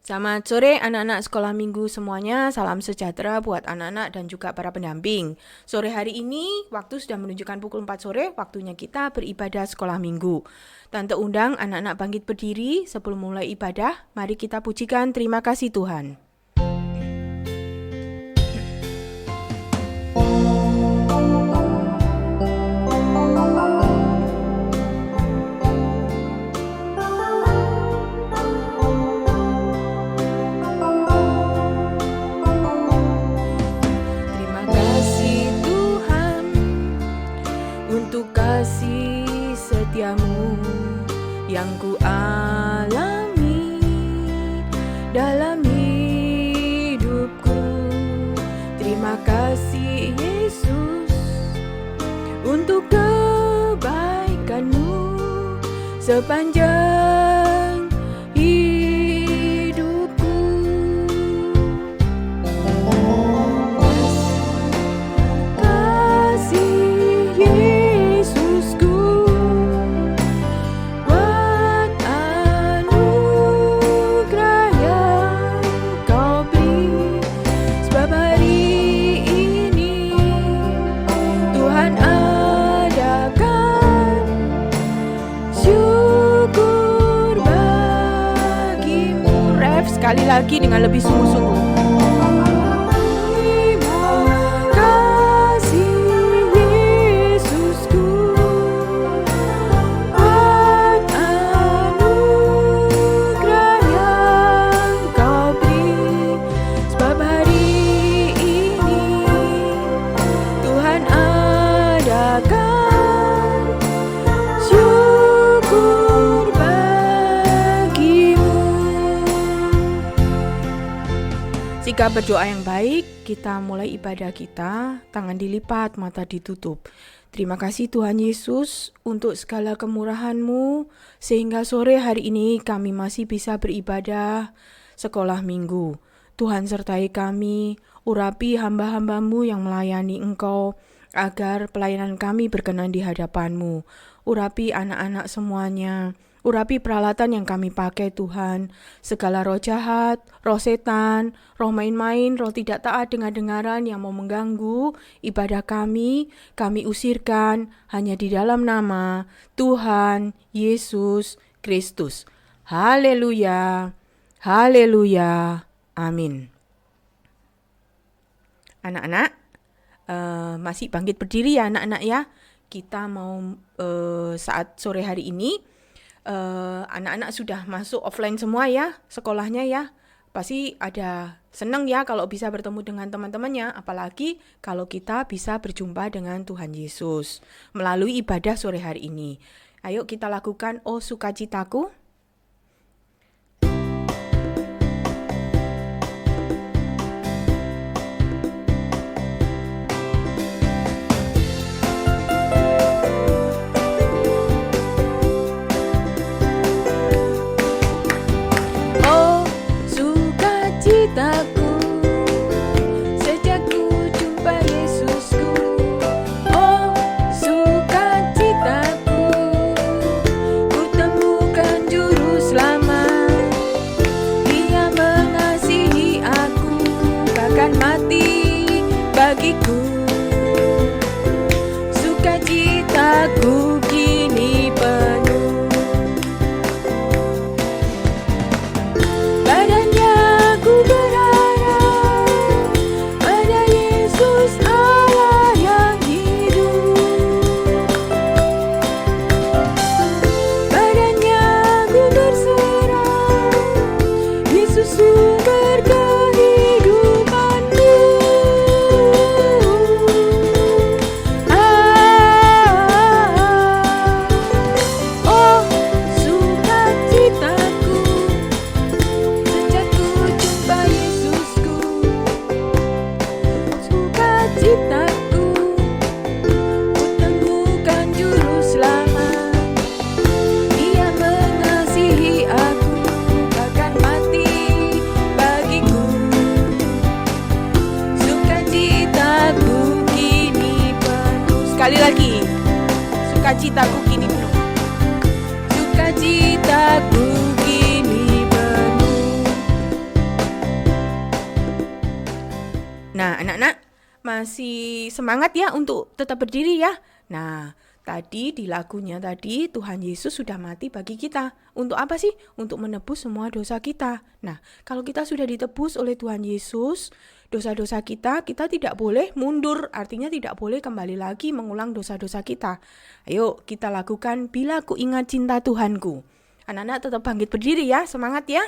Selamat sore anak-anak sekolah minggu semuanya, salam sejahtera buat anak-anak dan juga para pendamping. Sore hari ini waktu sudah menunjukkan pukul 4 sore, waktunya kita beribadah sekolah minggu. Tante undang anak-anak bangkit berdiri sebelum mulai ibadah, mari kita pujikan terima kasih Tuhan. Yang ku alami dalam hidupku. Terima kasih Yesus untuk kebaikan-Mu sepanjang hidupku. Kasih Yesusku, sekali lagi dengan lebih sungguh-sungguh. Terima kasih Yesusku buat anugerah yang Kau beri, sebab hari ini Tuhan adakan syukur bagimu. Sikap berdoa yang baik, kita mulai ibadah kita, tangan dilipat, mata ditutup. Terima kasih Tuhan Yesus untuk segala kemurahan-Mu, sehingga sore hari ini kami masih bisa beribadah sekolah minggu. Tuhan sertai kami, urapi hamba-hamba-Mu yang melayani Engkau, agar pelayanan kami berkenan di hadapan-Mu. Urapi anak-anak semuanya, urapi peralatan yang kami pakai Tuhan, segala roh jahat, roh setan, roh main-main, roh tidak taat dengar-dengaran yang mau mengganggu ibadah kami usirkan hanya di dalam nama Tuhan Yesus Kristus. Haleluya, haleluya, amin. Anak-anak, masih bangkit berdiri ya anak-anak ya. Kita mau saat sore hari ini, anak-anak sudah masuk offline semua ya, sekolahnya ya. Pasti ada senang ya kalau bisa bertemu dengan teman-temannya, apalagi kalau kita bisa berjumpa dengan Tuhan Yesus melalui ibadah sore hari ini. Ayo kita lakukan "Oh sukacitaku". Sejak ku jumpa Yesusku, oh sukacitaku, ku temukan juru selamat. Dia mengasihi aku, bahkan mati bagiku. Sukacitaku kini penuh. Sekali lagi, sukacitaku kini penuh. Sukacitaku kini penuh. masih semangat ya untuk tetap berdiri ya. Nah, tadi di lagunya tadi Tuhan Yesus sudah mati bagi kita. Untuk apa sih? Untuk menebus semua dosa kita. Nah, kalau kita sudah ditebus oleh Tuhan Yesus, dosa-dosa kita tidak boleh mundur. Artinya tidak boleh kembali lagi mengulang dosa-dosa kita. Ayo kita lakukan Bila Ku Ingat Cinta Tuhanku. Anak-anak tetap bangkit berdiri ya, semangat ya.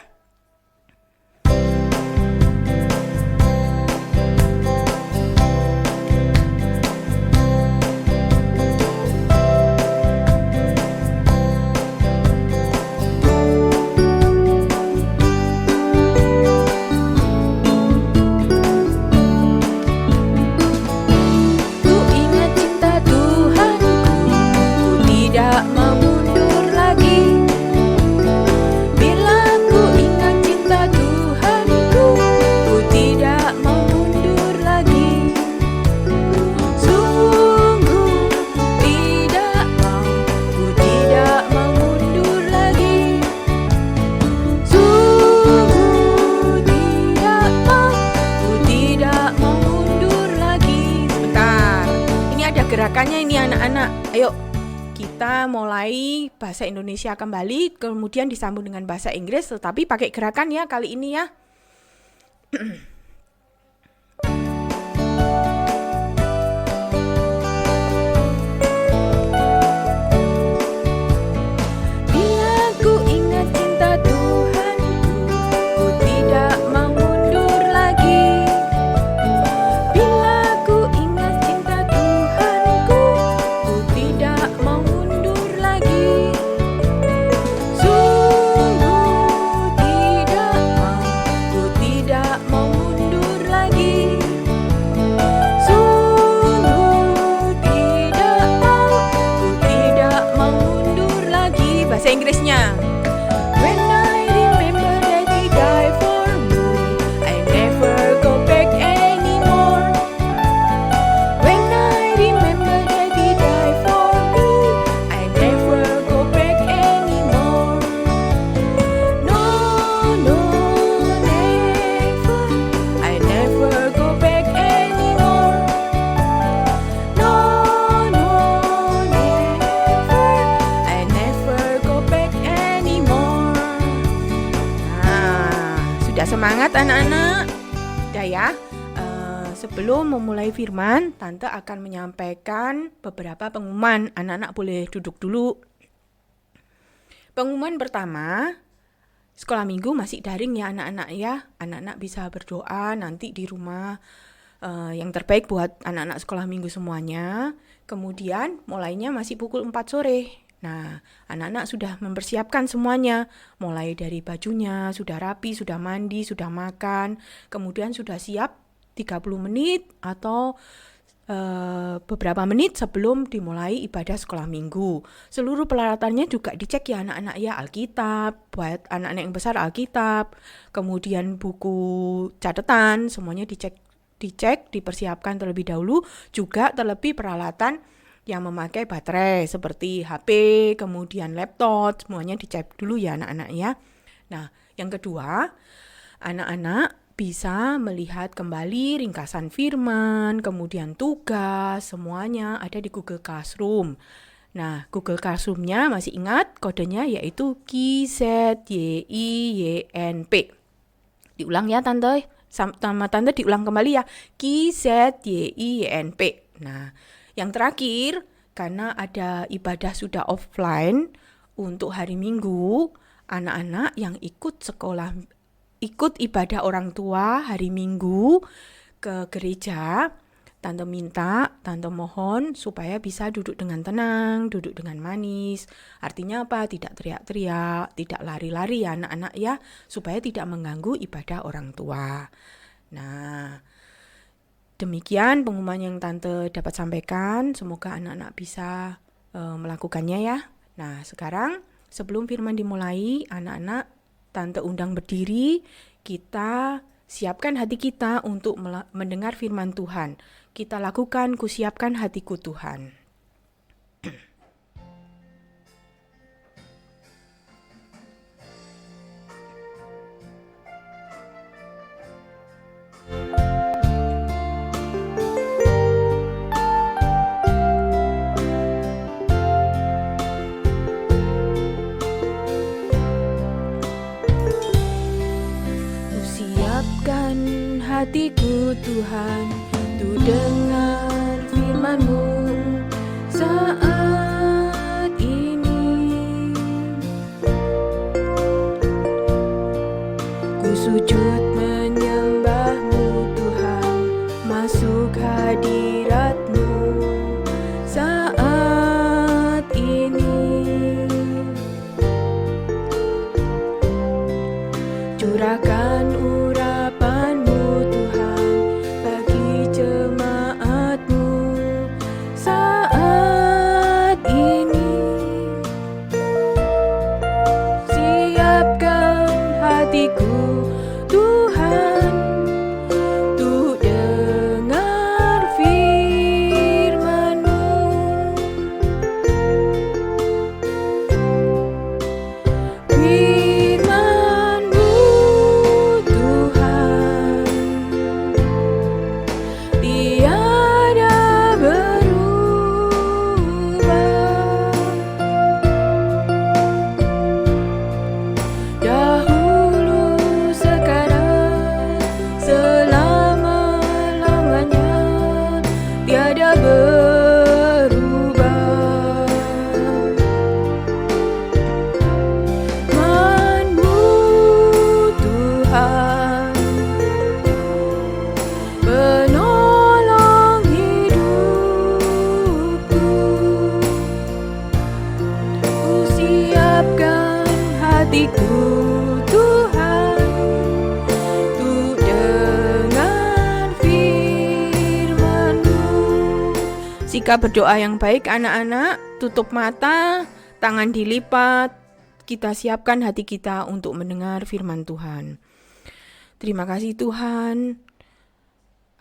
Gerakannya ini anak-anak, ayo kita mulai bahasa Indonesia kembali, kemudian disambung dengan bahasa Inggris, tetapi pakai gerakan ya kali ini ya. Inggrisnya. When I remember that He died for me, I never go back anymore. When I remember that He died for me, I never go back anymore. No, no, never, I never go back anymore. No, no, never, I never go back anymore. Nah, sudah semangat anak-anak? Udah ya? Sebelum memulai firman, Tante akan menyampaikan beberapa pengumuman. Anak-anak boleh duduk dulu. Pengumuman pertama, sekolah minggu masih daring ya anak-anak ya. Anak-anak bisa berdoa nanti di rumah. Yang terbaik buat anak-anak sekolah minggu semuanya. Kemudian mulainya masih pukul 4 sore. Nah, anak-anak sudah mempersiapkan semuanya. Mulai dari bajunya, sudah rapi, sudah mandi, sudah makan. Kemudian sudah siap 30 menit atau beberapa menit sebelum dimulai ibadah sekolah minggu. Seluruh peralatannya juga dicek ya anak-anak ya. Alkitab, buat anak-anak yang besar Alkitab. Kemudian buku catatan, semuanya dicek, dipersiapkan terlebih dahulu. Juga terlebih peralatan yang memakai baterai seperti HP, kemudian laptop, semuanya dicek dulu ya anak-anak ya. Nah, yang kedua, anak-anak bisa melihat kembali ringkasan firman, kemudian tugas, semuanya ada di Google Classroom. Nah, Google Classroom-nya masih ingat kodenya yaitu KZYINP. Diulang ya Tante, sama Tante diulang kembali ya, KZYINP. Nah, yang terakhir, karena ada ibadah sudah offline, untuk hari Minggu, anak-anak yang ikut ibadah orang tua hari Minggu ke gereja, Tante mohon supaya bisa duduk dengan tenang, duduk dengan manis. Artinya apa? Tidak teriak-teriak, tidak lari-lari ya anak-anak ya, supaya tidak mengganggu ibadah orang tua. Nah, demikian pengumuman yang Tante dapat sampaikan. Semoga anak-anak bisa melakukannya ya. Nah, sekarang sebelum firman dimulai, anak-anak Tante undang berdiri. Kita siapkan hati kita untuk mendengar firman Tuhan. Kita lakukan Kusiapkan Hatiku Tuhan. Siapkan hatiku Tuhan, untuk dengar firman-Mu saat ini. Ku sujud menyembah-Mu Tuhan, masuk hadirat-Mu saat ini. Curahkan urapan-Mu Tuhan bagi jemaat-Mu saat ini. Siapkan hatiku Tuhan, untuk dengar firman-Mu. Firman-Mu Tuhan, tiada berubah. Dahulu, sekarang, selama-lamanya, tiada berubah. Firman-Mu Tuhan, penolong hidupku. Ku siapkan hatiku Tuhan, untuk dengar firman-Mu. Sikap berdoa yang baik anak-anak, tutup mata, tangan dilipat, kita siapkan hati kita untuk mendengar firman Tuhan. Terima kasih Tuhan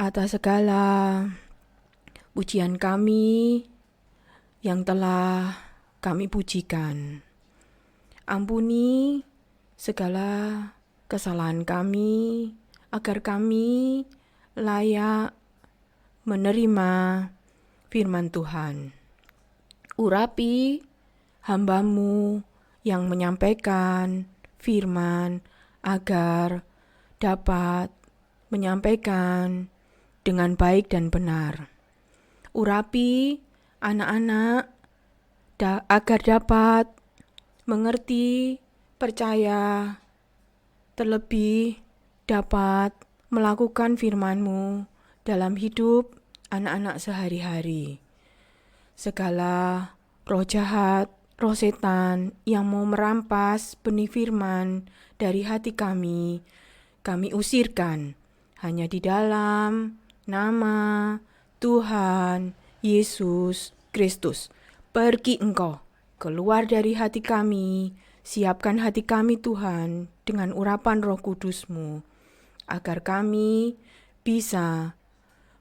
atas segala pujian kami yang telah kami pujikan. Ampuni segala kesalahan kami, agar kami layak menerima firman Tuhan. Urapi hamba-Mu yang menyampaikan firman, agar dapat menyampaikan dengan baik dan benar. Urapi anak-anak agar dapat mengerti, percaya, terlebih dapat melakukan firman-Mu dalam hidup anak-anak sehari-hari. Segala roh jahat, roh setan yang mau merampas benih firman dari hati kami usirkan hanya di dalam nama Tuhan Yesus Kristus. Pergi engkau, keluar dari hati kami, siapkan hati kami Tuhan dengan urapan Roh Kudus-Mu, agar kami bisa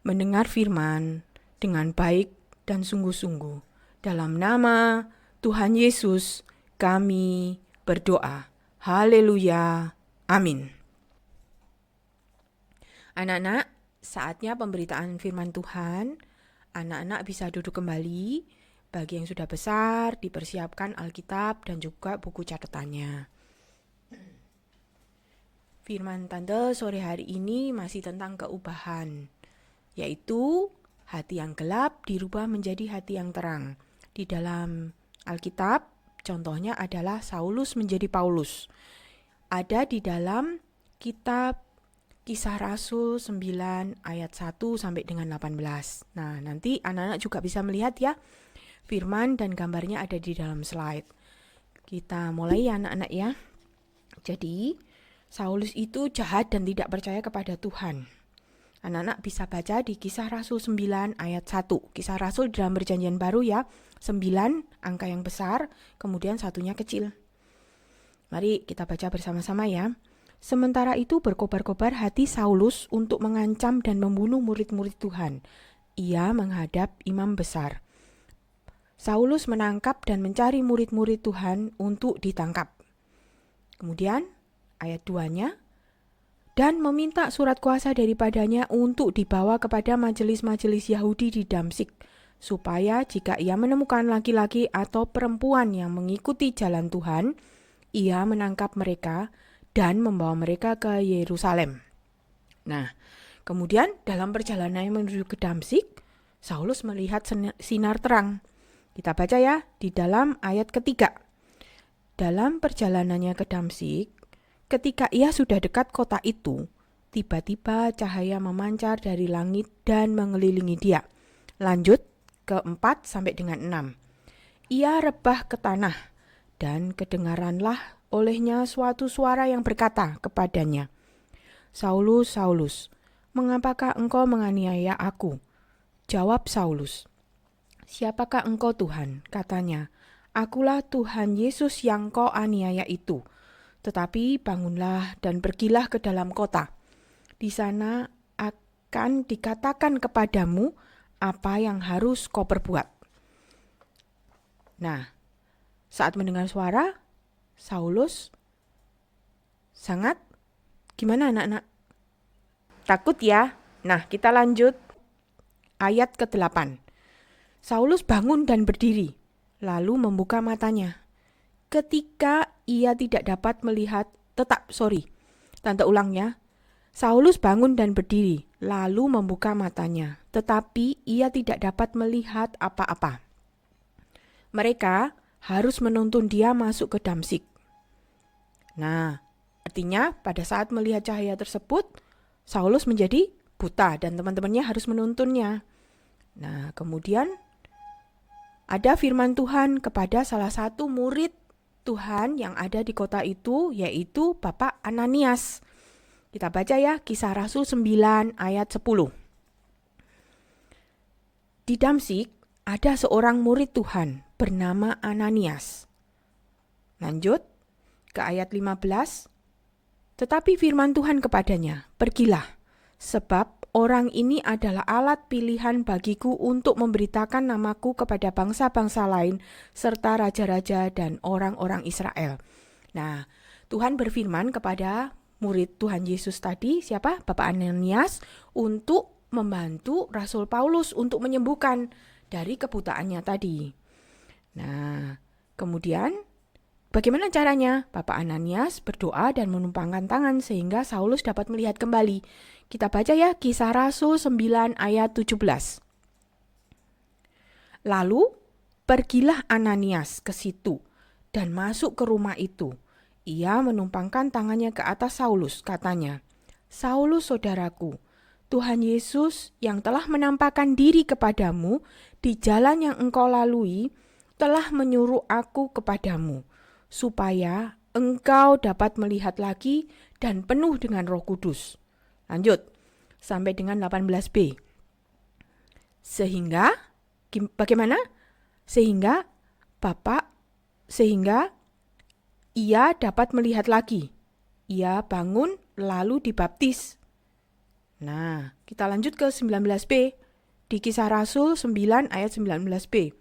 mendengar firman dengan baik dan sungguh-sungguh. Dalam nama Tuhan Yesus kami berdoa. Haleluya. Amin. Anak-anak, saatnya pemberitaan firman Tuhan. Anak-anak bisa duduk kembali. Bagi yang sudah besar, dipersiapkan Alkitab dan juga buku catatannya. Firman Tante sore hari ini masih tentang keubahan, yaitu hati yang gelap dirubah menjadi hati yang terang. Di dalam Alkitab, contohnya adalah Saulus menjadi Paulus. Ada di dalam kitab Kisah Rasul 9 ayat 1 sampai dengan 18. Nah, nanti anak-anak juga bisa melihat ya, firman dan gambarnya ada di dalam slide. Kita mulai ya anak-anak ya. Jadi, Saulus itu jahat dan tidak percaya kepada Tuhan. Anak-anak bisa baca di Kisah Rasul 9 ayat 1. Kisah Rasul dalam Perjanjian Baru ya, 9 angka yang besar, kemudian satunya kecil. Mari kita baca bersama-sama ya. Sementara itu berkobar-kobar hati Saulus untuk mengancam dan membunuh murid-murid Tuhan. Ia menghadap imam besar. Saulus menangkap dan mencari murid-murid Tuhan untuk ditangkap. Kemudian ayat 2-nya, dan meminta surat kuasa daripadanya untuk dibawa kepada majelis-majelis Yahudi di Damsyik, supaya jika ia menemukan laki-laki atau perempuan yang mengikuti jalan Tuhan, ia menangkap mereka dan membawa mereka ke Yerusalem. Nah, kemudian dalam perjalanannya menuju ke Damsyik, Saulus melihat sinar terang. Kita baca ya di dalam ayat ketiga. Dalam perjalanannya ke Damsyik, ketika ia sudah dekat kota itu, tiba-tiba cahaya memancar dari langit dan mengelilingi dia. Lanjut ke 4 sampai dengan 6. Ia rebah ke tanah dan kedengaranlah olehnya suatu suara yang berkata kepadanya, Saulus, Saulus, mengapakah engkau menganiaya aku? Jawab Saulus, siapakah engkau Tuhan? Katanya, akulah Tuhan Yesus yang kau aniaya itu. Tetapi bangunlah dan pergilah ke dalam kota. Di sana akan dikatakan kepadamu apa yang harus kau perbuat. Nah, saat mendengar suara, Saulus sangat gimana anak-anak? Takut ya? Nah, kita lanjut ayat ke-8. Saulus bangun dan berdiri, lalu membuka matanya. Ketika ia tidak dapat melihat, tante ulang ya. Saulus bangun dan berdiri, lalu membuka matanya, tetapi ia tidak dapat melihat apa-apa. Mereka harus menuntun dia masuk ke Damsyik. Nah, artinya pada saat melihat cahaya tersebut, Saulus menjadi buta dan teman-temannya harus menuntunnya. Nah, kemudian ada firman Tuhan kepada salah satu murid Tuhan yang ada di kota itu, yaitu Bapak Ananias. Kita baca ya, Kisah Rasul 9 ayat 10. Di Damsyik ada seorang murid Tuhan bernama Ananias. Lanjut ke ayat 15. Tetapi firman Tuhan kepadanya, pergilah, sebab orang ini adalah alat pilihan bagiku untuk memberitakan namaku kepada bangsa-bangsa lain, serta raja-raja dan orang-orang Israel. Nah, Tuhan berfirman kepada murid Tuhan Yesus tadi, siapa? Bapak Ananias, untuk membantu Rasul Paulus untuk menyembuhkan dari kebutaannya tadi. Nah, kemudian bagaimana caranya? Bapak Ananias berdoa dan menumpangkan tangan sehingga Saulus dapat melihat kembali. Kita baca ya, Kisah Rasul 9 ayat 17. Lalu pergilah Ananias ke situ dan masuk ke rumah itu. Ia menumpangkan tangannya ke atas Saulus, katanya, Saulus saudaraku, Tuhan Yesus yang telah menampakkan diri kepadamu di jalan yang engkau lalui, telah menyuruh aku kepadamu, supaya engkau dapat melihat lagi dan penuh dengan Roh Kudus. Lanjut, sampai dengan 18b. Bagaimana? Sehingga ia dapat melihat lagi. Ia bangun lalu dibaptis. Nah, kita lanjut ke 19b. Di Kisah Rasul 9 ayat 19b.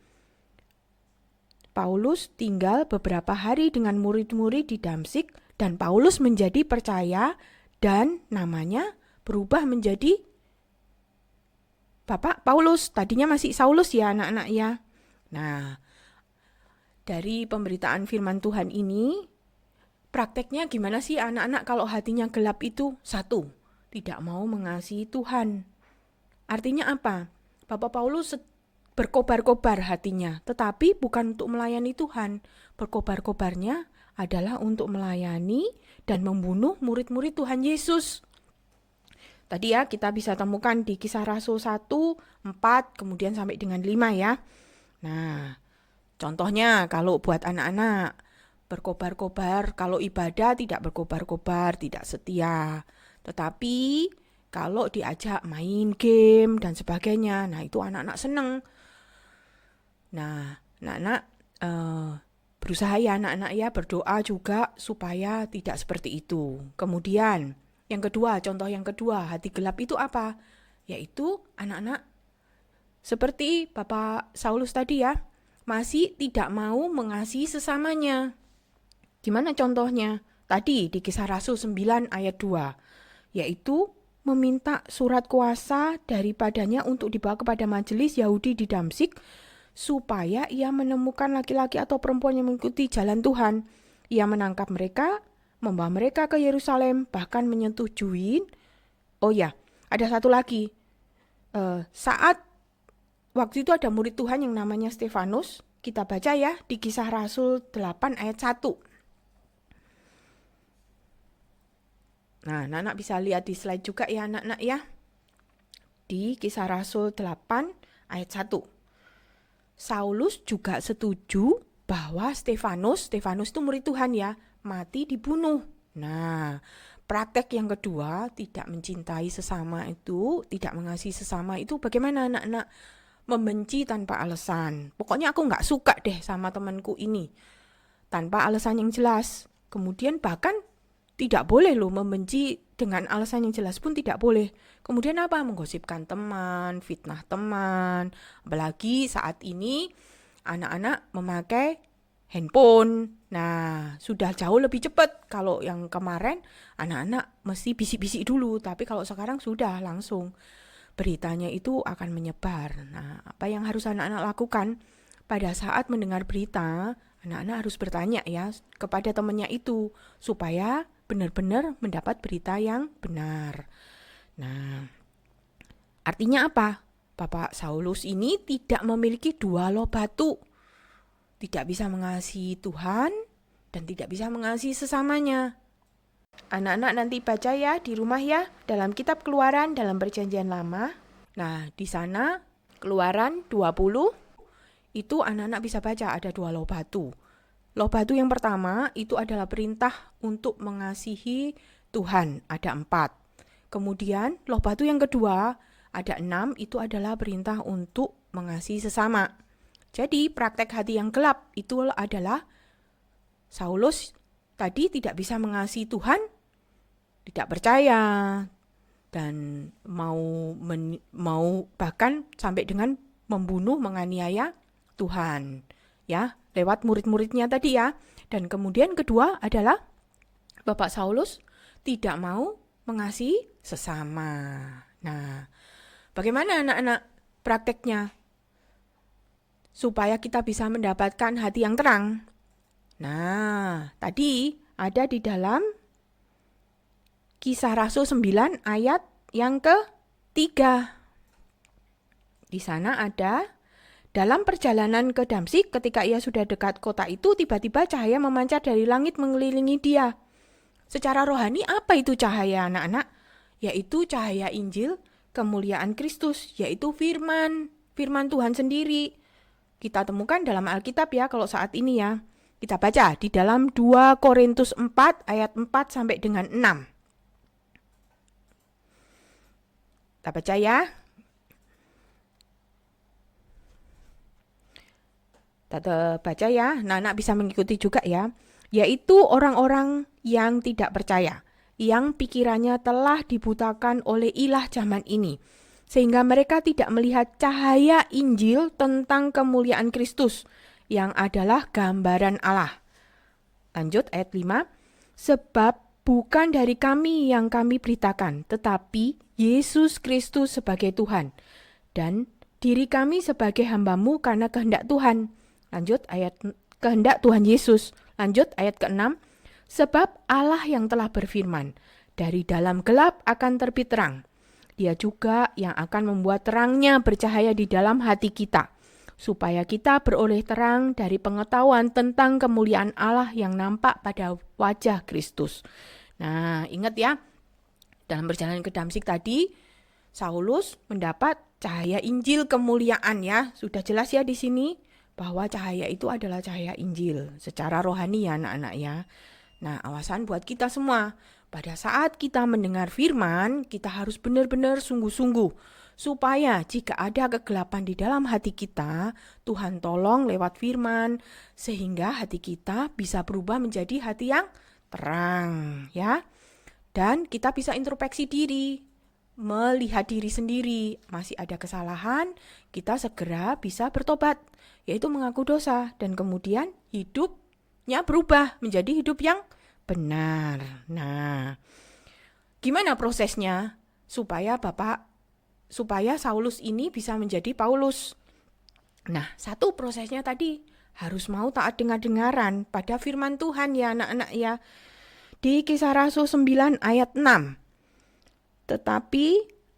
Paulus tinggal beberapa hari dengan murid-murid di Damsyik dan Paulus menjadi percaya dan namanya berubah menjadi Bapak Paulus. Tadinya masih Saulus ya anak-anak ya. Nah, dari pemberitaan firman Tuhan ini, prakteknya gimana sih anak-anak kalau hatinya gelap itu? 1, tidak mau mengasihi Tuhan. Artinya apa? Bapak Paulus berkobar-kobar hatinya, tetapi bukan untuk melayani Tuhan. Berkobar-kobarnya adalah untuk melayani dan membunuh murid-murid Tuhan Yesus. Tadi ya kita bisa temukan di Kisah Rasul 1, 4, kemudian sampai dengan 5 ya. Nah, contohnya kalau buat anak-anak, berkobar-kobar, kalau ibadah tidak berkobar-kobar, tidak setia. Tetapi kalau diajak main game dan sebagainya, nah itu anak-anak seneng. Nah, anak-anak berusaha ya anak-anak ya berdoa juga supaya tidak seperti itu. Kemudian contoh yang kedua, hati gelap itu apa? Yaitu anak-anak seperti Bapak Saulus tadi ya, masih tidak mau mengasihi sesamanya. Gimana contohnya? Tadi di Kisah Rasul 9 ayat 2, yaitu meminta surat kuasa daripadanya untuk dibawa kepada majelis Yahudi di Damsyik, supaya ia menemukan laki-laki atau perempuan yang mengikuti jalan Tuhan. Ia menangkap mereka, membawa mereka ke Yerusalem, bahkan menyetujui Oh ya, ada satu lagi. Saat waktu itu ada murid Tuhan yang namanya Stefanus. Kita baca ya di Kisah Rasul 8 ayat 1. Nah, anak-anak bisa lihat di slide juga ya anak-anak ya. Di Kisah Rasul 8 ayat 1. Saulus juga setuju bahwa Stefanus itu murid Tuhan ya, mati dibunuh. Nah, praktek yang kedua, tidak mencintai sesama itu, tidak mengasihi sesama itu bagaimana anak-anak? Membenci tanpa alasan. Pokoknya aku nggak suka deh sama temanku ini. Tanpa alasan yang jelas. Kemudian bahkan tidak boleh loh membenci dengan alasan yang jelas pun tidak boleh. Kemudian apa? Menggosipkan teman, fitnah teman. Apalagi saat ini anak-anak memakai handphone. Nah, sudah jauh lebih cepat. Kalau yang kemarin anak-anak mesti bisik-bisik dulu. Tapi kalau sekarang sudah langsung. Beritanya itu akan menyebar. Nah, apa yang harus anak-anak lakukan? Pada saat mendengar berita, anak-anak harus bertanya ya kepada temannya itu. Supaya benar-benar mendapat berita yang benar. Nah, artinya apa? Bapak Saulus ini tidak memiliki dua loh batu. Tidak bisa mengasihi Tuhan dan tidak bisa mengasihi sesamanya. Anak-anak nanti baca ya di rumah ya dalam kitab Keluaran dalam Perjanjian Lama. Nah, di sana Keluaran 20 itu anak-anak bisa baca ada dua loh batu. Loh batu yang pertama itu adalah perintah untuk mengasihi Tuhan, ada 4. Kemudian loh batu yang kedua ada 6, itu adalah perintah untuk mengasihi sesama. Jadi praktek hati yang gelap itu adalah Saulus tadi tidak bisa mengasihi Tuhan, tidak percaya, dan mau bahkan sampai dengan membunuh, menganiaya Tuhan. Ya, lewat murid-muridnya tadi ya. Dan kemudian kedua adalah Bapak Saulus tidak mau mengasihi sesama. Nah, bagaimana anak-anak prakteknya? Supaya kita bisa mendapatkan hati yang terang. Nah, tadi ada di dalam Kisah Rasul 9 ayat yang ke-3. Di sana ada, dalam perjalanan ke Damsyik ketika ia sudah dekat kota itu, tiba-tiba cahaya memancar dari langit mengelilingi dia. Secara rohani apa itu cahaya anak-anak? Yaitu cahaya Injil, kemuliaan Kristus, yaitu firman Tuhan sendiri. Kita temukan dalam Alkitab ya kalau saat ini ya. Kita baca di dalam 2 Korintus 4 ayat 4 sampai dengan 6. Kita baca ya. Kita baca ya. Nah, anak bisa mengikuti juga ya. Yaitu orang-orang yang tidak percaya, yang pikirannya telah dibutakan oleh ilah zaman ini, sehingga mereka tidak melihat cahaya Injil tentang kemuliaan Kristus, yang adalah gambaran Allah. Lanjut ayat 5. Sebab bukan dari kami yang kami beritakan, tetapi Yesus Kristus sebagai Tuhan, dan diri kami sebagai hamba-Mu karena kehendak Tuhan. Lanjut ayat kehendak Tuhan Yesus. Lanjut ayat ke-6. Sebab Allah yang telah berfirman, dari dalam gelap akan terbit terang. Dia juga yang akan membuat terangnya bercahaya di dalam hati kita, supaya kita beroleh terang dari pengetahuan tentang kemuliaan Allah yang nampak pada wajah Kristus. Nah, ingat ya, dalam perjalanan ke Damsyik tadi, Saulus mendapat cahaya Injil kemuliaan ya. Sudah jelas ya di sini bahwa cahaya itu adalah cahaya Injil secara rohani ya anak-anak ya. Nah, awasan buat kita semua. Pada saat kita mendengar firman, kita harus benar-benar sungguh-sungguh. Supaya jika ada kegelapan di dalam hati kita, Tuhan tolong lewat firman, sehingga hati kita bisa berubah menjadi hati yang terang, ya. Dan kita bisa introspeksi diri, melihat diri sendiri, masih ada kesalahan, kita segera bisa bertobat, yaitu mengaku dosa, dan kemudian hidupnya berubah menjadi hidup yang benar. Nah, gimana prosesnya supaya Saulus ini bisa menjadi Paulus? Nah, satu prosesnya tadi harus mau taat dengar-dengaran pada firman Tuhan ya anak-anak ya. Di Kisah Rasul 9 ayat 6. Tetapi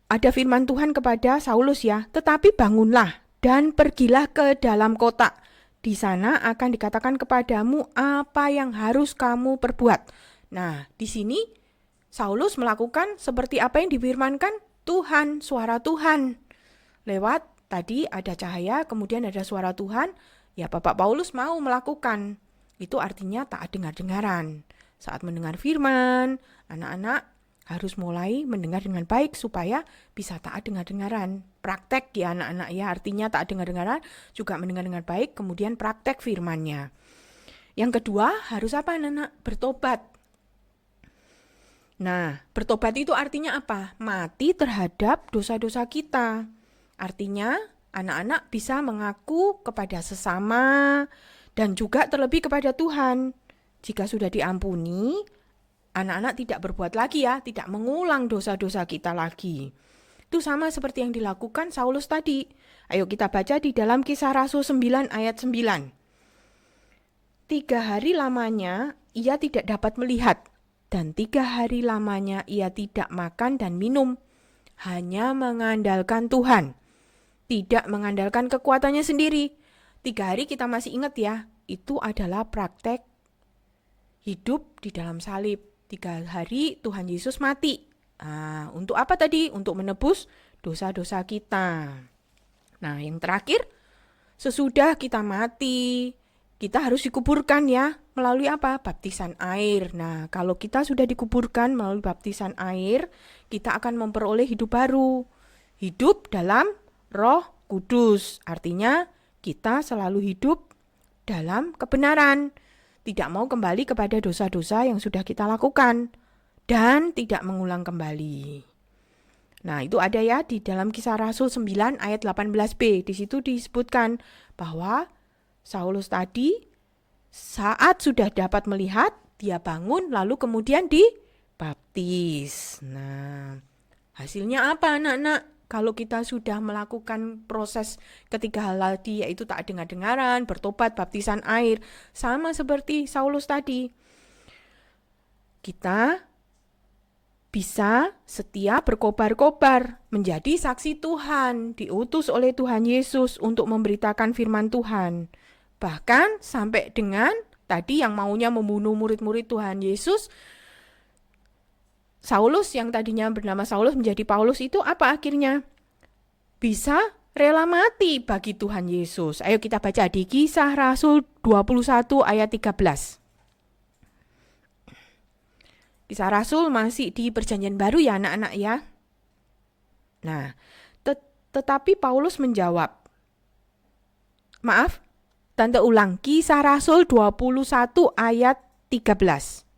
ada firman Tuhan kepada Saulus ya, tetapi bangunlah dan pergilah ke dalam kota. Di sana akan dikatakan kepadamu apa yang harus kamu perbuat. Nah, di sini Saulus melakukan seperti apa yang difirmankan Tuhan, suara Tuhan. Lewat tadi ada cahaya, kemudian ada suara Tuhan, ya Bapak Paulus mau melakukan. Itu artinya taat dengar-dengaran. Saat mendengar firman, anak-anak harus mulai mendengar dengan baik supaya bisa taat dengar-dengaran. Praktek ya anak-anak ya, artinya taat dengar-dengaran juga mendengar dengan baik, kemudian praktek firman-Nya. Yang kedua, harus apa anak-anak? Bertobat. Nah, bertobat itu artinya apa? Mati terhadap dosa-dosa kita. Artinya, anak-anak bisa mengaku kepada sesama dan juga terlebih kepada Tuhan. Jika sudah diampuni, anak-anak tidak berbuat lagi ya, tidak mengulang dosa-dosa kita lagi. Itu sama seperti yang dilakukan Saulus tadi. Ayo kita baca di dalam Kisah Rasul 9 ayat 9. 3 hari lamanya ia tidak dapat melihat, dan 3 hari lamanya ia tidak makan dan minum. Hanya mengandalkan Tuhan, tidak mengandalkan kekuatannya sendiri. 3 hari kita masih ingat ya, itu adalah praktek hidup di dalam salib. 3 hari Tuhan Yesus mati. Untuk apa tadi? Untuk menebus dosa-dosa kita. Nah, yang terakhir, sesudah kita mati, kita harus dikuburkan ya. Melalui apa? Baptisan air. Nah, kalau kita sudah dikuburkan melalui baptisan air, kita akan memperoleh hidup baru. Hidup dalam Roh Kudus. Artinya, kita selalu hidup dalam kebenaran. Tidak mau kembali kepada dosa-dosa yang sudah kita lakukan. Dan tidak mengulang kembali. Nah, itu ada ya di dalam Kisah Rasul 9 ayat 18b. Di situ disebutkan bahwa Saulus tadi saat sudah dapat melihat, dia bangun lalu kemudian dibaptis. Nah, hasilnya apa anak-anak? Kalau kita sudah melakukan proses ketiga hal tadi, yaitu taat dengar-dengaran, bertobat, baptisan air, sama seperti Saulus tadi. Kita bisa setia berkobar-kobar, menjadi saksi Tuhan, diutus oleh Tuhan Yesus untuk memberitakan firman Tuhan. Bahkan sampai dengan tadi yang maunya membunuh murid-murid Tuhan Yesus, Saulus yang tadinya bernama Saulus menjadi Paulus itu apa akhirnya? Bisa rela mati bagi Tuhan Yesus. Ayo kita baca di Kisah Rasul 21 ayat 13. Kisah Rasul masih di Perjanjian Baru ya anak-anak ya. Nah, tetapi Paulus menjawab. Maaf, Tante ulang, Kisah Rasul 21 ayat 13.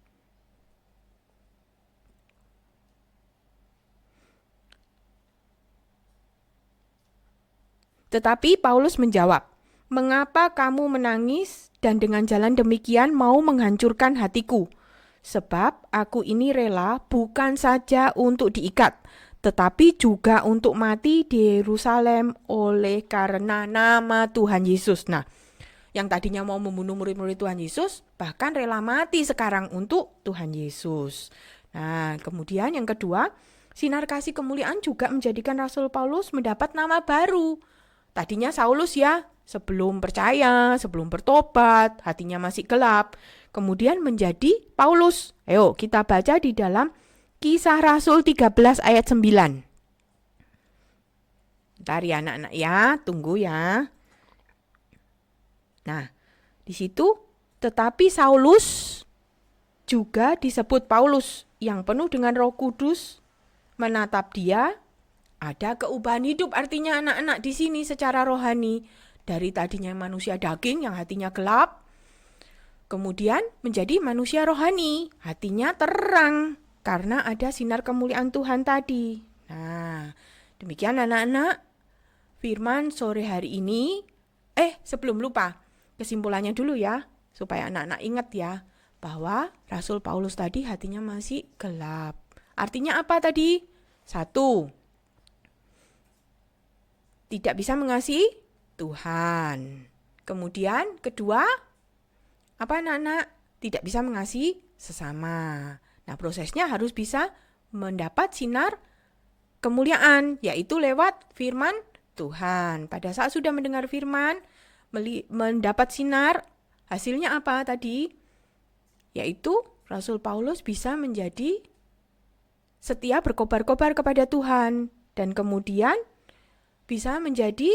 Tetapi Paulus menjawab, "Mengapa kamu menangis dan dengan jalan demikian mau menghancurkan hatiku? Sebab aku ini rela bukan saja untuk diikat, tetapi juga untuk mati di Yerusalem oleh karena nama Tuhan Yesus." Nah, yang tadinya mau membunuh murid-murid Tuhan Yesus, bahkan rela mati sekarang untuk Tuhan Yesus. Nah, kemudian yang kedua, sinar kasih kemuliaan juga menjadikan Rasul Paulus mendapat nama baru. Tadinya Saulus ya, sebelum percaya, sebelum bertobat, hatinya masih gelap. Kemudian menjadi Paulus. Ayo kita baca di dalam Kisah Rasul 13 ayat 9. Bentar ya anak-anak ya, tunggu ya. Nah, di situ tetapi Saulus juga disebut Paulus yang penuh dengan Roh Kudus, menatap dia, ada keubahan hidup artinya anak-anak di sini secara rohani dari tadinya manusia daging yang hatinya gelap, kemudian menjadi manusia rohani, hatinya terang karena ada sinar kemuliaan Tuhan tadi. Nah, demikian anak-anak firman sore hari ini. Sebelum lupa, kesimpulannya dulu ya, supaya anak-anak ingat ya, bahwa Rasul Paulus tadi hatinya masih gelap. Artinya apa tadi? 1, tidak bisa mengasihi Tuhan. Kemudian kedua, apa anak-anak? Tidak bisa mengasihi sesama. Nah, prosesnya harus bisa mendapat sinar kemuliaan, yaitu lewat firman Tuhan. Pada saat sudah mendengar firman, mendapat sinar, hasilnya apa tadi? Yaitu Rasul Paulus bisa menjadi setia berkobar-kobar kepada Tuhan. Dan kemudian bisa menjadi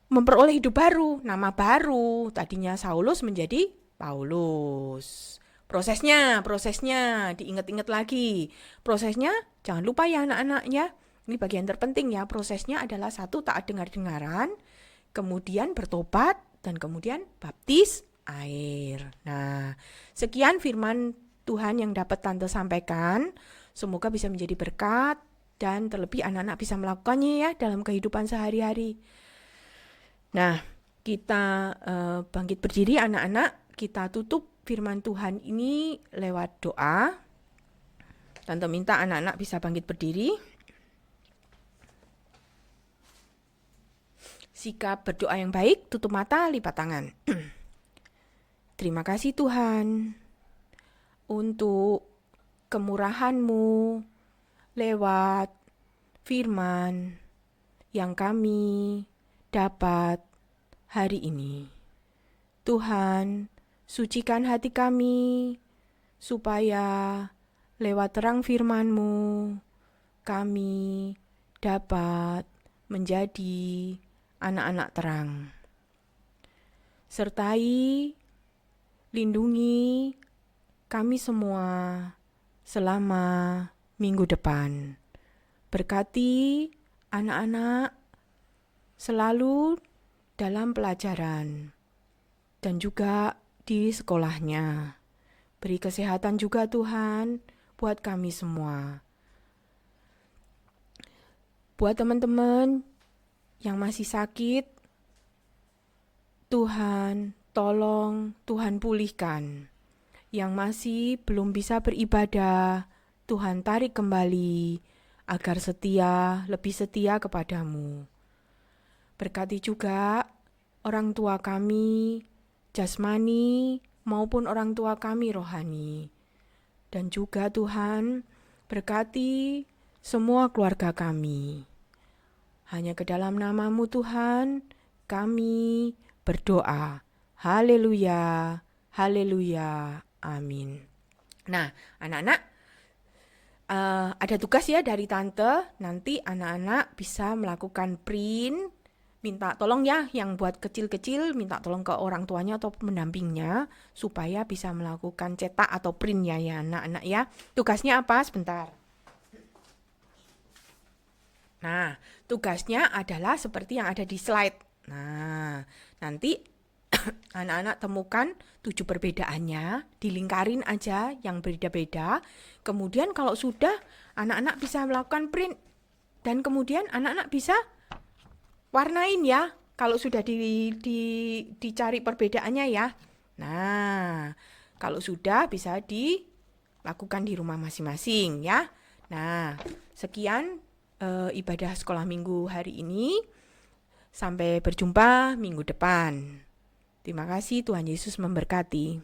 memperoleh hidup baru, nama baru. Tadinya Saulus menjadi Paulus. Prosesnya diingat-ingat lagi. Prosesnya jangan lupa ya anak-anak ya. Ini bagian terpenting ya. Prosesnya adalah 1, taat dengar-dengaran, kemudian bertobat, dan kemudian baptis air. Nah, sekian firman Tuhan yang dapat Tante sampaikan. Semoga bisa menjadi berkat dan terlebih anak-anak bisa melakukannya ya dalam kehidupan sehari-hari. Nah, kita bangkit berdiri anak-anak. Kita tutup firman Tuhan ini lewat doa. Tante minta anak-anak bisa bangkit berdiri. Sikap berdoa yang baik, tutup mata, lipat tangan. Terima kasih Tuhan untuk kemurahan-Mu lewat firman yang kami dapat hari ini. Tuhan, sucikan hati kami, supaya lewat terang firman-Mu, kami dapat menjadi anak-anak terang. Sertai, lindungi kami semua selama minggu depan. Berkati anak-anak selalu dalam pelajaran dan juga di sekolahnya. Beri kesehatan juga Tuhan buat kami semua. Buat teman-teman yang masih sakit, Tuhan tolong, Tuhan pulihkan. Yang masih belum bisa beribadah, Tuhan tarik kembali agar lebih setia kepadamu. Berkati juga orang tua kami, jasmani maupun orang tua kami rohani. Dan juga Tuhan, berkati semua keluarga kami. Hanya ke dalam nama-Mu Tuhan, kami berdoa. Haleluya, haleluya, amin. Nah, anak-anak, ada tugas ya dari Tante. Nanti anak-anak bisa melakukan print. Minta tolong ya, yang buat kecil-kecil, minta tolong ke orang tuanya atau pendampingnya, supaya bisa melakukan cetak atau print ya anak-anak ya. Tugasnya apa? Sebentar. Nah, tugasnya adalah seperti yang ada di slide. Nah, nanti anak-anak temukan 7 perbedaannya, dilingkarin aja yang beda-beda. Kemudian kalau sudah, anak-anak bisa melakukan print. Dan kemudian anak-anak bisa warnain ya, kalau sudah dicari perbedaannya ya. Nah, kalau sudah bisa dilakukan di rumah masing-masing ya. Nah, sekian ibadah sekolah minggu hari ini. Sampai berjumpa minggu depan. Terima kasih, Tuhan Yesus memberkati.